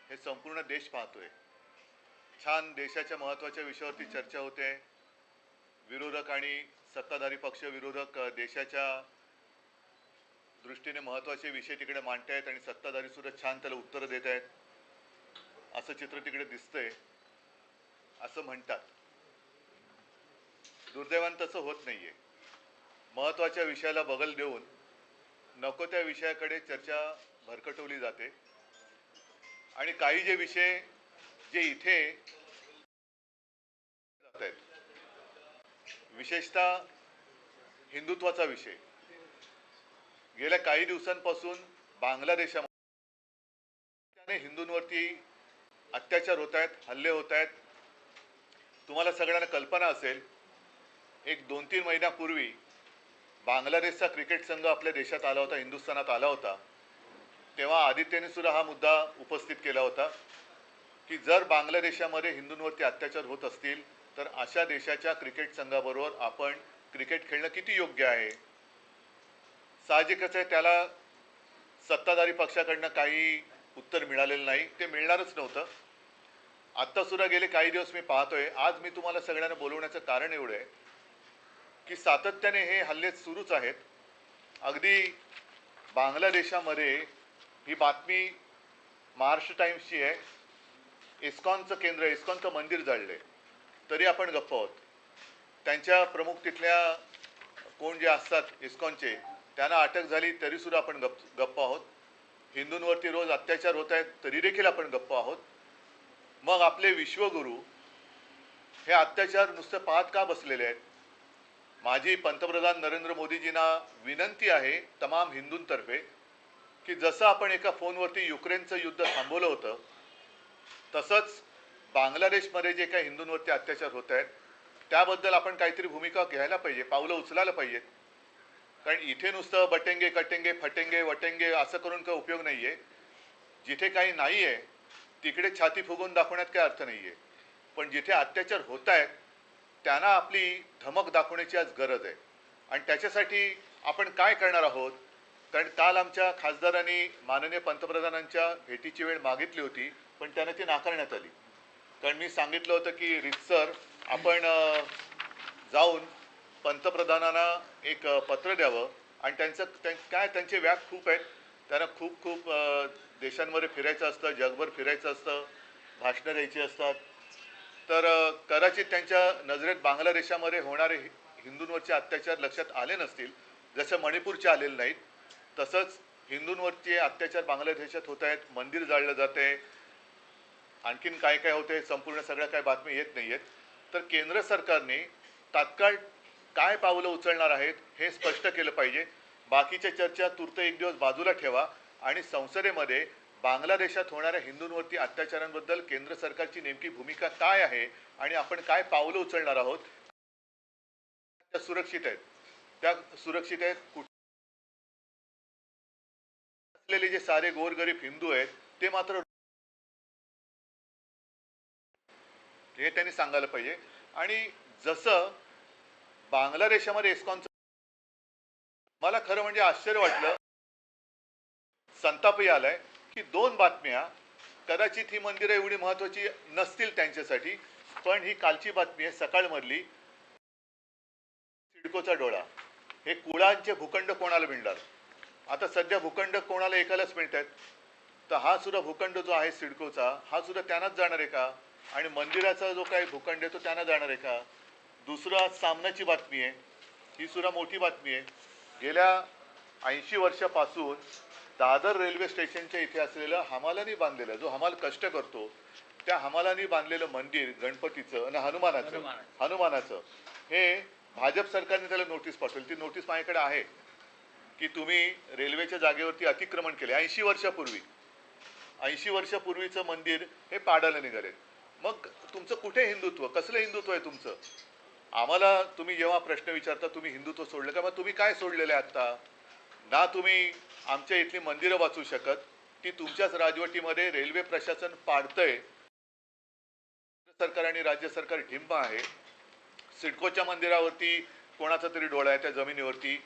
हे संपूर्ण देश पाहतोय। छान देशाच्या महत्त्वाच्या विषयावरती चर्चा होते। विरोधक आणि सत्ताधारी पक्ष विरोधक देशाच्या दृष्टीने महत्त्वाचे विषय तिकडे मांडतायत आणि सत्ताधारी सुद्धा छान त्याला उत्तर देत आहेत, असं चित्र तिकडे दिसतंय, असं म्हणतात। दुर्दैवाने तसं होत नाहीये। महत्त्वाच्या विषयाला बगल देऊन नको त्या विषयाकडे चर्चा भरकटवली जाते आणि काही जे विषय जे इथे जात आहेत, विशेषतः हिंदुत्वाचा विषय, गेल्या काही दिवसांपासून बांगलादेशामध्ये हिंदूंवरती अत्याचार होत आहेत, हल्ले होत आहेत। तुम्हाला सगळ्यांना कल्पना असेल, एक 2-3 महिन्यापूर्वी बांगलादेशचा क्रिकेट संघ आपल्या देशात आला होता, हिंदुस्थानात आला होता। तेव्हा आदित्यने सुद्धा हा मुद्दा उपस्थित केला होता की जर बांगलादेशामध्ये हिंदूंवरती अत्याचार होत असतील तर अशा देशाच्या क्रिकेट संघाबरोबर आपण क्रिकेट खेळणं किती योग्य आहे। साहजिकच आहे, त्याला सत्ताधारी पक्षाकडनं काही उत्तर मिळालेलं नाही, ते मिळणारच नव्हतं। आत्ता सुद्धा गेले काही दिवस मी पाहतोय, आज मी तुम्हाला सगळ्यांना बोलवण्याचं कारण एवढं आहे की सातत्याने हे हल्ले सुरूच आहेत। अगदी बांगलादेशामध्ये ही बातमी महाराष्ट्र टाइम्सची आहे, इस्कॉनचं केंद्र, इस्कॉनचं मंदिर जाळले तरी आपण गप्प आहोत। त्यांच्या प्रमुख तिथल्या कोण जे असतात इस्कॉनचे, त्यांना अटक झाली तरी सुद्धा आपण गप्प आहोत। हिंदूंवरती रोज अत्याचार होत आहेत तरी देखील आपण गप्प आहोत। मग आपले विश्वगुरू हे अत्याचार नुसतं पाहत का बसलेले आहेत? माझी पंतप्रधान नरेंद्र मोदीजींना विनंती आहे तमाम हिंदूंतर्फे की जसं आपण एका फोनवरती युक्रेनचं युद्ध थांबवलं होतं, तसंच बांगलादेशमध्ये जे काही हिंदूंवरती अत्याचार होत आहेत त्याबद्दल आपण काहीतरी भूमिका घ्यायला पाहिजे, पावलं उचलायला पाहिजेत। कारण इथे नुसतं बटेंगे कटेंगे फटेंगे वटेंगे असं करून काही उपयोग नाही आहे। जिथे काही नाही आहे तिकडे छाती फुगवून दाखवण्यात काही अर्थ नाही आहे, पण जिथे अत्याचार होत आहेत त्यांना आपली धमक दाखवण्याची आज गरज आहे। आणि त्याच्यासाठी आपण काय करणार आहोत? कारण काल आमच्या खासदारांनी माननीय पंतप्रधानांच्या भेटीची वेळ मागितली होती, पण त्यांना ती नाकारण्यात आली। कारण मी सांगितलं होतं की रितसर आपण जाऊन पंतप्रधानांना एक पत्र द्यावं आणि त्यांचे व्याप खूप आहेत, त्यांना खूप खूप देशांमध्ये फिरायचं असतं, जगभर फिरायचं असतं, भाषणं द्यायची असतात। तर कदाचित त्यांच्या नजरेत बांगलादेशामध्ये होणारे हिंदूंवरचे अत्याचार लक्षात आले नसतील, जसं मणिपूरचे आलेले नाहीत, तसंच हिंदूंवरचे अत्याचार बांगलादेशात होत आहेत, मंदिर जाळलं जाते, आणखीन काय काय होते, संपूर्ण सगळ्या काय बातमी येत नाही आहेत। तर केंद्र सरकारने तात्काळ काय पावलं उचलणार आहेत हे स्पष्ट केलं पाहिजे। बाकीच्या चर्चा तूर्त एक दिवस बाजूला ठेवा आणि संसदेमध्ये बांगलादेशात होणाऱ्या हिंदूंवरती अत्याचारांबद्दल केंद्र सरकारची नेमकी भूमिका काय आहे आणि आपण काय पावलं उचलणार आहोत, त्या सुरक्षित आहेत, त्या सुरक्षित आहेत कुठे असलेले जे सारे गोरगरीब हिंदू आहेत ते मात्र हे त्यांनी सांगायला पाहिजे। आणि जसं बांगलादेशामध्ये इस्कॉनचं, मला खरं म्हणजे आश्चर्य वाटलं, संतापही आलाय की 2 बातम्या, कदाचित ही मंदिरं एवढी महत्त्वाची नसतील त्यांच्यासाठी, पण ही कालची बातमी आहे सकाळमधली, सिडकोचा डोळा, हे कुळांचे भूखंड कोणाला मिळणार? आता सध्या भूखंड कोणाला एकालाच मिळत आहेत, तर हा सुद्धा भूखंड जो आहे सिडकोचा, हा सुद्धा त्यांनाच जाणार आहे का? आणि मंदिराचा जो काही भूखंड आहे तो त्यांना जाणार आहे का? दुसरं सामनाची बातमी आहे, ही सुद्धा मोठी बातमी आहे। गेल्या 80 वर्षापासून दादर रेल्वे स्टेशनच्या इथे असलेलं हमालानी बांधलेलं, जो हमाल कष्ट करतो त्या हमालानी बांधलेलं मंदिर गणपतीचं आणि हनुमानाचं हे भाजप सरकारने त्याला नोटीस पाठवली। ती नोटीस माझ्याकडे आहे की तुम्ही रेल्वेच्या जागेवरती अतिक्रमण केले 80 वर्षापूर्वी, 80 वर्षापूर्वीचं मंदिर हे पाडायला निघाले। मग तुमचं कुठे हिंदुत्व, कसलं हिंदुत्व आहे तुमचं? आम्हाला तुम्ही जेव्हा प्रश्न विचारता तुम्ही हिंदुत्व सोडलं का, मग तुम्ही काय सोडलेलं आहे आत्ता? ना तुम्ही आमच्या इथली मंदिरं वाचू शकत, ती तुमच्याच राजवटीमध्ये रेल्वे प्रशासन पाडतंय, सरकार आणि राज्य सरकार ढिंब आहे। सिडकोच्या मंदिरावरती कोणाचा तरी डोळा आहे, त्या जमिनीवरती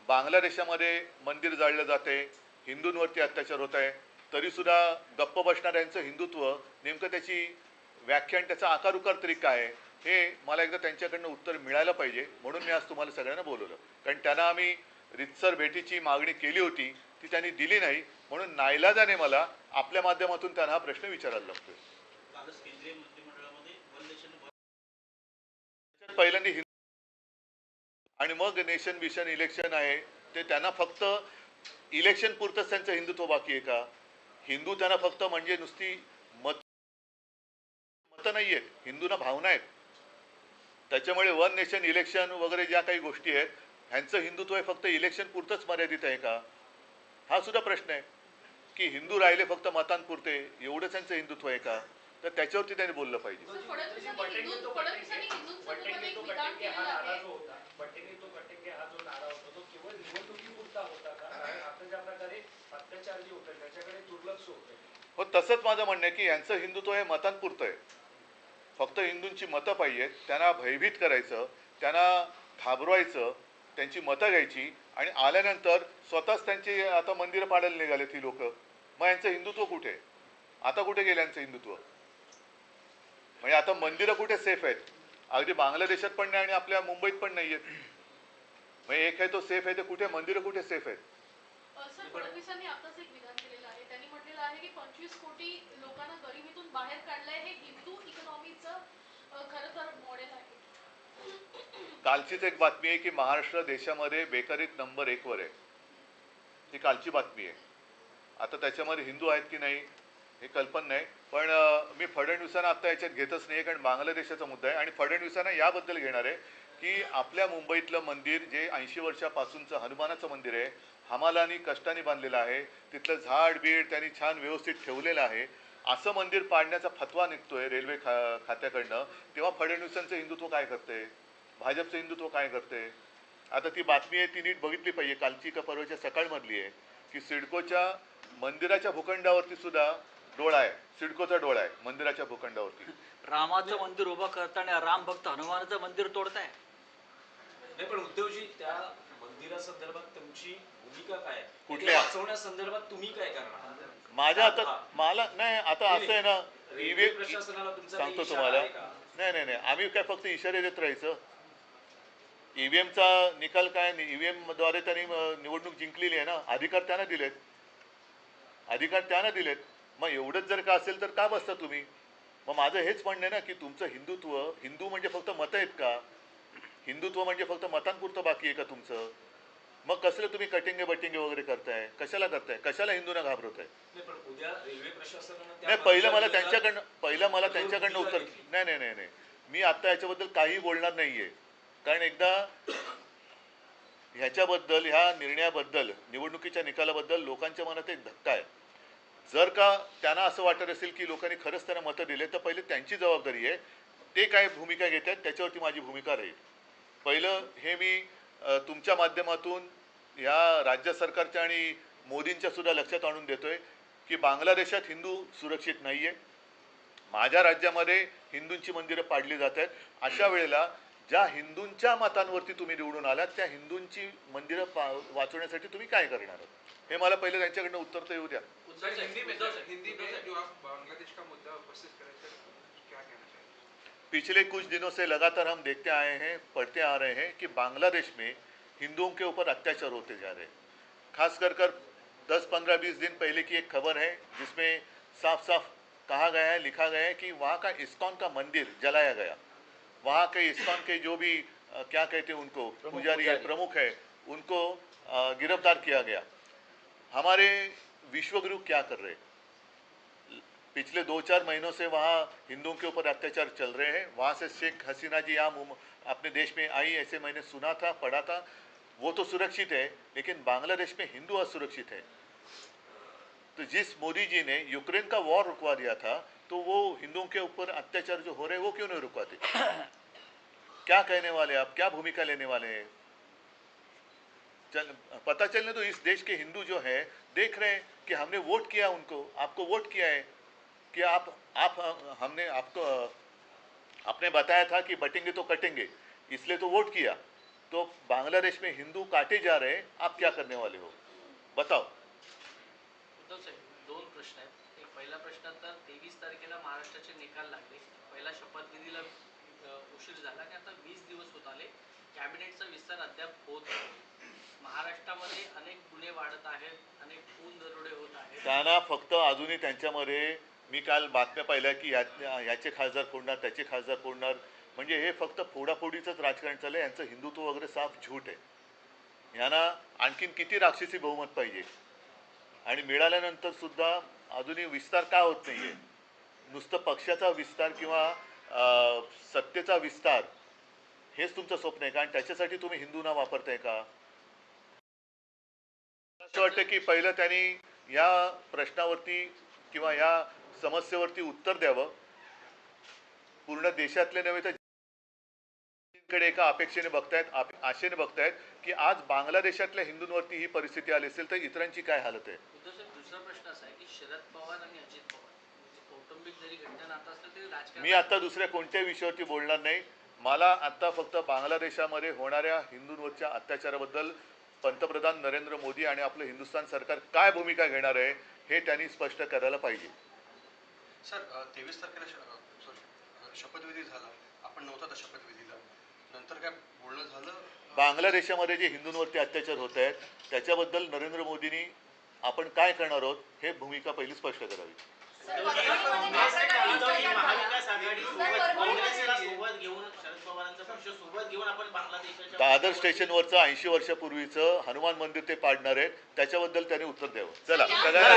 बांगलादेशामध्ये मंदिर जाळलं जाते, हिंदूंवरती अत्याचार होत आहे, तरीसुद्धा गप्प बसणाऱ्यांचं हिंदुत्व नेमकं त्याची व्याख्या आणि त्याचा आकार उकार तरी काय आहे, हे मला एकदा त्यांच्याकडनं उत्तर मिळायला पाहिजे. म्हणून मी आज तुम्हाला सगळ्यांना बोलवलं. कारण त्यांना आम्ही रितसर भेटीची मागणी केली होती, ती त्यांनी दिली नाही. म्हणून नाईलाजाने मला आपल्या माध्यमातून त्यांना हा प्रश्न विचारायला लागतोय. पहिल्यांदा आणि मग नेशन विशन इलेक्शन आहे, ते त्यांना फक्त इलेक्शन पुरतंच त्यांचं हिंदुत्व बाकी आहे का? हिंदू त्यांना फक्त म्हणजे नुसती मतं नाही आहेत, हिंदूंना भावना आहेत. त्याच्यामुळे वन नेशन इलेक्शन वगैरे ज्या काही गोष्टी आहेत, ह्यांचं हिंदुत्व हे फक्त इलेक्शन पुरतंच मर्यादित आहे का? हा सुद्धा प्रश्न आहे की हिंदू राहिले फक्त मतांपुरते, एवढंच त्यांचं हिंदुत्व आहे का? तर त्याच्यावरती त्यांनी बोललं पाहिजे. हो, तसंच माझं म्हणणं आहे की यांचं हिंदुत्व हे मतांपुरतं आहे. फक्त हिंदूंची मतं पाहिजेत, त्यांना भयभीत करायचं, त्यांना घाबरवायचं, त्यांची मतं घ्यायची आणि आल्यानंतर स्वतःच त्यांची आता मंदिरं पाडायला निघालेत ही लोक. मग यांचं हिंदुत्व कुठे? आता कुठे गेलं यांचं हिंदुत्व? म्हणजे आता मंदिरं कुठे सेफ आहेत? अगदी बांगलादेशात पण नाही आणि आपल्या मुंबईत पण नाही आहेत. म्हणजे एक आहे तो सेफ आहे, ते कुठे मंदिरं कुठे सेफ आहेत? सर, फडणवीसांनी आताच एक विधान केलेलं आहे. त्यांनी म्हटलेलं आहे की 25 कोटी लोकांना गरिबीतून बाहेर काढलंय, हे हिंदू इकॉनॉमीचं खरं तर मॉडेल आहे. कालचीच एक बातमी आहे की महाराष्ट्र देशामध्ये बेकारीत नंबर 1 वर आहे. ही कालची बातमी आहे. आता त्याच्यामध्ये हिंदू आहेत की नाही हे कल्पना नाही, पण मी फडणवीसांना आता याच्यात घेतच नाही, कारण बांगलादेशाचा मुद्दा आहे. आणि फडणवीसांना याबद्दल घेणार आहे की आपल्या मुंबईतलं मंदिर जे 80 वर्षापासूनचं हनुमानाचं मंदिर आहे, हमालांनी कष्टाने बांधलेलं आहे, तिथलं झाड बीड त्यांनी छान व्यवस्थित ठेवलेलं आहे, असं मंदिर पाडण्याचा फतवा निघतोय रेल्वे खात्याकडनं. तेव्हा फडणवीसांचं हिंदुत्व काय करते, भाजपचं हिंदुत्व काय करते? आता ती बातमी आहे, ती नीट बघितली पाहिजे. कालची का परवाच्या सकाळमधली आहे की सिडकोच्या मंदिराच्या भूखंडावरती सुद्धा डोळा आहे, सिडकोचा डोळा आहे मंदिराच्या भूखंडावरती. रामाचं मंदिर उभं करताना राम भक्त हनुमानाचं मंदिर तोडताय. नाही, पण उद्धवजी, त्या मंदिरासंदर्भात तुमची भूमिका काय आहे? कुठल्या वाचवण्यासंदर्भात तुम्ही काय करणार? माझ्या आता मला नाही, आता असं आहे ना, ईव्हीएम प्रशासनाला तुमचा सांगतो तुम्हाला. नाही नाही नाही, आम्ही काय फक्त इशारे देत राहायचं? ईव्हीएमचा निकाल काय? ईव्हीएम द्वारे त्यांनी निवडणूक जिंकलेली आहे ना, अधिकार त्यांना दिलेत, अधिकार त्यांना दिलेत. मग एवढंच जर का असेल तर का बसता तुम्ही? मग माझं हेच म्हणणं आहे ना की तुमचं हिंदुत्व, हिंदू म्हणजे फक्त मतं आहेत का? हिंदुत्व म्हणजे फक्त मतांपुरतं बाकी आहे का तुमचं? मग कसलं तुम्ही कटिंगे बटिंगे वगैरे करताय? कशाला करताय? कशाला हिंदूंना घाबरताय? नाही, पहिलं मला त्यांच्याकडनं उत्तर. नाही नाही नाही नाही, मी आता याच्याबद्दल काही बोलणार नाहीये. कारण एकदा ह्याच्याबद्दल, ह्या निर्णयाबद्दल, निवडणुकीच्या निकालाबद्दल लोकांच्या मनात एक धक्का आहे. जर का त्यांना असं वाटत असेल की लोकांनी खरंच त्यांना मतं दिले, तर पहिले त्यांची जबाबदारी आहे, ते काय भूमिका घेतात त्याच्यावरती माझी भूमिका राहील. पहिलं हे मी तुमच्या माध्यमातून या राज्य सरकारच्या आणि मोदींच्या सुद्धा लक्षात आणून देतोय की बांगलादेशात हिंदू सुरक्षित नाही आहे. माझ्या राज्यामध्ये हिंदूंची मंदिरं पाडली जात आहेत. अशा वेळेला ज्या हिंदूंच्या मतांवरती तुम्ही निवडून आलात, त्या हिंदूंची मंदिरं वाचवण्यासाठी तुम्ही काय करणार आहात, हे मला पहिले त्यांच्याकडनं उत्तर तर येऊ द्या. पिछले कुछ दिनों से लगातार हम देखते आए हैं, पढ़ते आ रहे हैं कि बांग्लादेश में हिंदुओं के ऊपर अत्याचार होते जा रहे हैं. खास कर 10, 15, 20 दिन पहले की एक खबर है जिसमें साफ साफ कहा गया है, लिखा गया है कि वहाँ का इस्कॉन का मंदिर जलाया गया. वहाँ के इस्कॉन के जो भी क्या कहते हैं उनको, पुजारी है, प्रमुख है, उनको गिरफ्तार किया गया. हमारे विश्वगुरु क्या कर रहे हैं? पिछले 2-4 महीनों से वहाँ हिंदुओं के ऊपर अत्याचार चल रहे हैं. वहाँ से शेख हसीना जी यहाँ अपने देश में आई, ऐसे मैंने सुना था, पढ़ा था. वो तो सुरक्षित है, लेकिन बांग्लादेश में हिंदू असुरक्षित है. तो जिस मोदी जी ने यूक्रेन का वॉर रुकवा दिया था, तो वो हिंदुओं के ऊपर अत्याचार जो हो रहे हैं वो क्यों नहीं रुकवाते? क्या कहने वाले आप, क्या भूमिका लेने वाले हैं? पता चलने तो इस देश के हिंदू जो है देख रहे हैं कि हमने वोट किया उनको, आपको वोट किया है कि हमने आपको आपने बताया था कि बटेंगे तो कटेंगे, इसलिए तो वोट किया. तो बांग्लादेश में हिंदू काटे जा रहे हैं, आप क्या करने वाले हो? बताओ. उद्धव साहेब, 2 प्रश्न प्रश्न आहेत. एक पहिला प्रश्न तर 23 तारखेला महाराष्ट्राचे निकाल लागले. पहिला शपथविधीला उशीर झाला आणि आता 20 दिवस होत आले. कॅबिनेटचा विस्तार अद्याप होत नाही. महाराष्ट्रामध्ये अनेक गुन्हे वाढत आहेत, अनेक खून दरोडे होत आहेत. त्यांना फक्त अजूनही त्यांच्यामध्ये मी काल बातम्या पाहिल्या की याचे खासदार फोडणार, त्याचे खासदार फोडणार, म्हणजे हे फक्त फोडाफोडीचंच राजकारण चाललंय. यांचं हिंदुत्व वगैरे साफ झूट आहे. यांना आणखीन किती राक्षसी बहुमत पाहिजे आणि मिळाल्यानंतर सुद्धा अजूनही विस्तार का होत नाहीये? नुसतं पक्षाचा विस्तार किंवा सत्तेचा विस्तार हेच तुमचं स्वप्न आहे का? आणि त्याच्यासाठी तुम्ही हिंदूंना वापरताय का? असं वाटतं की पहिलं त्यांनी या प्रश्नावरती किंवा या समस्येवरती उत्तर द्यावं. पूर्ण देशातले नव्हे तर कडे एका अपेक्षेने बघतायत, आशेने बघतायत की आज बांगलादेशातल्या हिंदूंवरती ही परिस्थिती आली असेल तर इतरांची काय हालत आहे? उद्धव साहेब, दुसरा प्रश्न असा आहे की शरद पवार आणि अजित पवार म्हणजे कौटुंबिक जरी घट्ट नातं असलं तरी राजकारण. मी आता दुसऱ्या कोणत्याही विषयावरती बोलणार नाही. मला आता फक्त बांगलादेशामध्ये होणाऱ्या हिंदूंवरच्या अत्याचाराबद्दल पंतप्रधान नरेंद्र मोदी आणि आपलं हिंदुस्थान सरकार काय भूमिका घेणार आहे हे त्यांनी स्पष्ट करायला पाहिजे. सर 23 तारखेला शपथविधी झाला. आपण नव्हता त्या शपथविधीला. नंतर काय बोलणं झालं? बांगलादेशामध्ये जे हिंदूंवरती अत्याचार होत आहेत त्याच्याबद्दल नरेंद्र मोदींनी आपण काय करणार आहोत हे भूमिका पहिली स्पष्ट करावी. महाविकास आघाडी काँग्रेसला सोबत घेऊन शरद पवारांचा पक्ष सोबत घेऊन आपण बांगलादेशाच्या दादर स्टेशनवरचं 80 वर्षापूर्वीचं हनुमान मंदिर ते पाडणार आहेत त्याच्याबद्दल त्यांनी उत्तर द्यावं. चला सगळ्यांना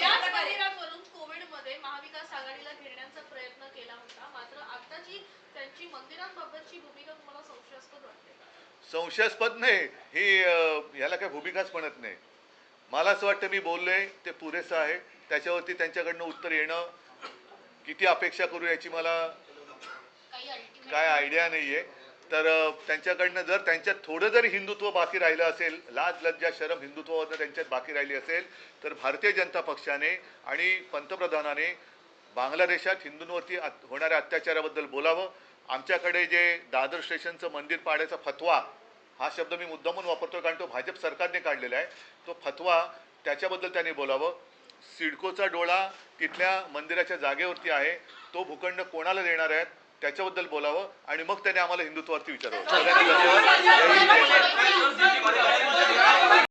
याच परिणामावरून कोविडमध्ये महाविकास आघाडीला घेण्याचा प्रयत्न केला होता. मात्र आताची त्यांची मंदिरांबाबतची भूमिका तुम्हाला संशयास्पद वाटते का? संशयास्पद नाही, ही याला काय भूमिकाच म्हणत नाही. मला असं वाटतं मी बोललोय ते पुरेसं आहे. त्याच्यावरती त्यांच्याकडनं उत्तर येणं किती अपेक्षा करू याची मला काय आयडिया नाहीये. तर त्यांच्याकडनं जर त्यांच्यात थोडं जरी हिंदुत्व बाकी राहिलं असेल, लाज लज्जा शरम हिंदुत्वावरनं त्यांच्यात बाकी राहिली असेल तर भारतीय जनता पक्षाने आणि पंतप्रधानाने बांगलादेशात हिंदूंवरती होणाऱ्या अत्याचाराबद्दल बोलावं. आमच्याकडे जे दादर स्टेशनचं मंदिर पाडायचा फतवा, हा शब्द मी मुद्दामून वापरतो कारण तो भाजप सरकारने काढलेला आहे, तो फतवा त्याच्याबद्दल त्यांनी बोलावं. सिडकोचा डोळा तिथल्या मंदिराच्या जागेवरती आहे, तो भूखंड कोणाला देणार आहेत त्याच्याबद्दल बोलावं आणि मग त्याने आम्हाला हिंदुत्वावरती विचारावं. सगळ्यांना धन्यवाद.